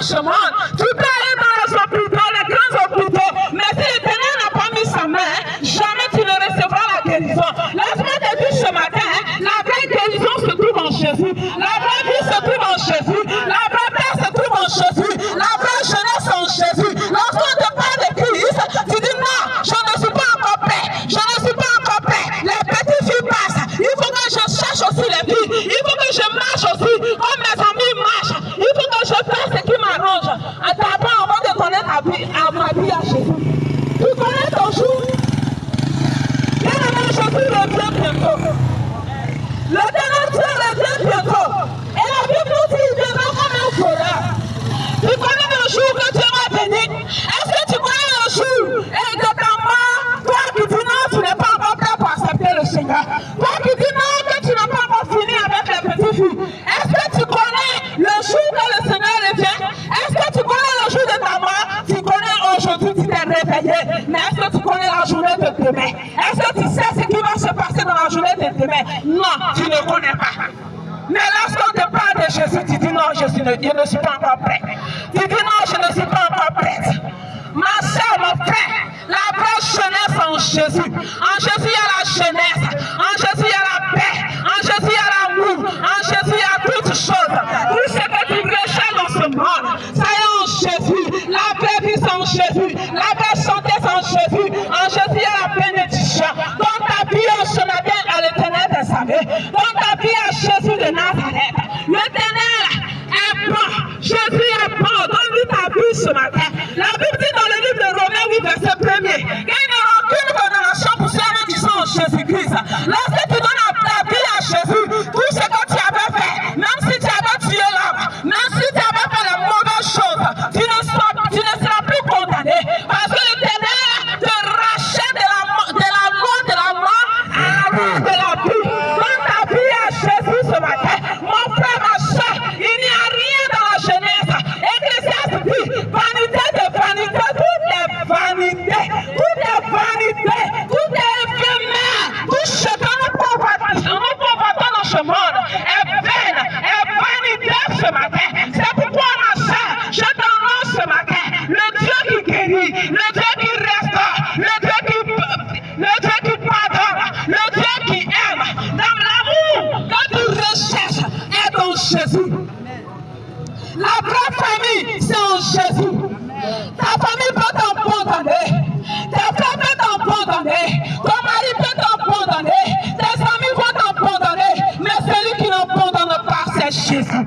ce monde. Tu peux aller dans les hôpitaux, les grands hôpitaux, mais si l'Éternel n'a pas mis sa main, jamais tu ne recevras la guérison. Laisse-moi te dire ce matin, la vraie guérison se trouve en Jésus. La vraie vie se trouve en Jésus. La vraie paix se trouve en Jésus. La vraie jeunesse en Jésus. Lorsqu'on te parle de Christ, tu dis non, je ne suis pas encore prêt. Je ne suis pas encore prêt. Les petites filles passent. Il faut que je cherche aussi les filles. Il faut que je marche aussi comme mes amis marchent. Il faut que je fasse ce qui m'arrange. D'abord, avant de connaître ma vie à Jésus. Tu connais ton jour. Bien-aimé, Jésus revient bientôt. L'éternel Dieu revient bientôt. Et la Bible nous dit, il viendra comme un voleur. Tu connais le jour que Dieu va venir. Est-ce que tu connais le jour et de ta mort, toi qui dis non, tu n'es pas encore prêt pour accepter le Seigneur. Toi qui dis non, que tu n'as pas encore fini avec les petites filles. Est-ce que tu connais le jour que le Seigneur revient? Est-ce que tu connais le jour de ta mort? Tu connais aujourd'hui, tu t'es réveillé. Mais est-ce que tu connais la journée de demain? Est-ce que tu sais ce qui va se passer dans la journée de demain? Non, tu ne connais pas. Mais lorsqu'on te parle de Jésus, tu dis non, je ne suis pas encore prêt. Tu dis non, je ne suis pas encore prête. Ma soeur, mon frère, la vraie jeunesse en Jésus. En Jésus, il y a la jeunesse. En Jésus, il y a la paix. En Jésus, il y a l'amour. En Jésus, il y a toutes choses. Tout ce que tu recherches dans ce monde, ça est en Jésus. La vraie vie, c'est en Jésus. La vraie santé, c'est en Jésus. En Jésus, il y a la bénédiction. Dans ta vie, ce matin, à l'Éternel des armées. Dans ta vie, à Jésus de Nazareth. L'Éternel est bon. Jésus est bon. Donne-lui ta vie ce matin. La Bible dit dans le livre de Romains 8, verset 1er, qu'il n'y aura aucune condamnation pour ceux qui sont en Jésus-Christ. Lorsque tu donnes ta vie à Jésus, tout ce que tu avais fait, même si tu avais tué l'homme, même si tu avais fait les mauvaises choses, tu ne seras plus condamné. Parce que l'Éternel te rachète de la mort à la mort de la vie. Donne ta vie à Jésus ce matin. Mon frère, ma soeur, il n'y a rien dans la jeunesse. Ecclésiaste dit, vanité de vanité, tout est vanité, tout est vanité, tout est éphémère, tout ce que nous combattons dans ce monde est vaine, est vanité ce matin. C'est pourquoi ma soeur, je t'annonce ce matin, le Dieu qui guérit, le Dieu qui restaure, le Dieu qui pardonne, le Dieu qui aime, dans l'amour que tu recherches est dans Jésus. La vraie famille, c'est en Jésus. Ta famille peut t'abandonner. Tes frères peuvent t'abandonner. Ton mari peut t'abandonner. Tes amis vont t'abandonner. Mais celui qui n'abandonne pas, c'est Jésus.